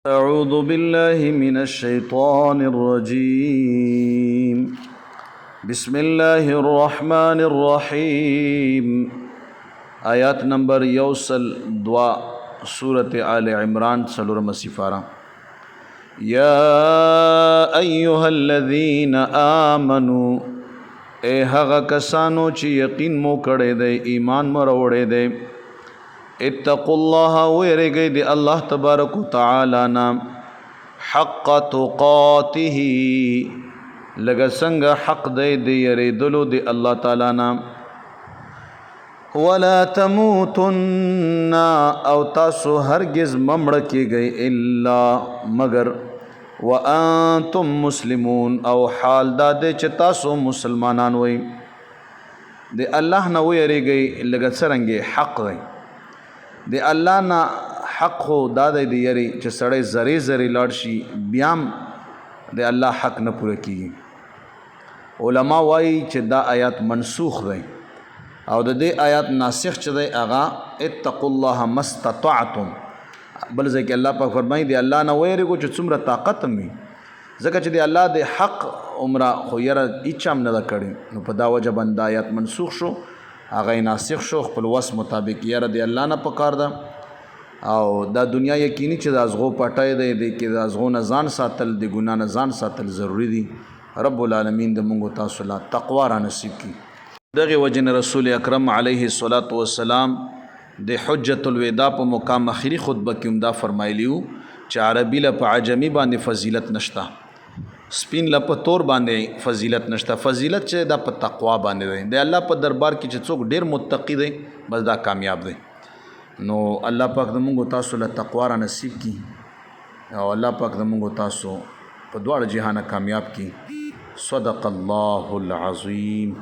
أعوذ بالله من الشيطان الرجيم بسم الله الرحمن الرحيم آیات نمبر یوسل دوا سورة آل عمران سلورم سفارہ یا ایها الذین آمنوا اے هغه کسانو چې یقین مو کړی دی ایمان مو راوړی دی اتقوا الله ويرګي دی الله تبارک وتعالى نام حق تقاته لګ څنګه حق دی دی یریدلو دی الله تعالی نام ولا تموتن او تاسو هرگز ممړ کیږئ الا مگر وانتم مسلمون او حال دا دی چې تاسو مسلمانان وئ دی الله نه ویریږئ لګ څرنګه حق دی دی الله نه حق خو دا دی یری چې سړی زری زری لاړ شي بیام دی الله حق نه پوره کیږي علما وایي چې دا آیات منسوخ دی او د دې آیات ناسخ چې دی هغه اتقوا الله ما استطعتم بل ځکه الله پاک فرمایي دی الله نه ویریږو چې څومره طاقت مې ځکه چې دی الله د حق عمره خو یره هیڅ هم نه ده کړې نو په دا وجه باندې آیات منسوخ شو هغه ناسخ شو خپل وس مطابق یاره دی الله نه پکار ده او دا دنیا یقیني چې د ازغو پټای دی کې د ازغو نه ځان ساتل د ګنا نه ځان ساتل ضروری دي رب العالمین د مونږ تاسو لا تقوا را نصیب کړي دغه وجن رسول اکرم علیه الصلاۃ والسلام د حجۃ الوداع په مقام اخري خطبه کې دا فرمایلیو چې عربي له په عجمي باندې فضیلت نشته سپین له په تور باندې فضیلت نشته فضیلت چې دا په تقوا باندې دی د الله په دربار کې چې څوک ډیر متقی دی بس دا کامیاب دی نو الله پاک د مونږ تاسو له تقوا را نصیب کړي او الله پاک د مونږ تاسو په دواړه جهان کامیاب کړي صدق الله العظیم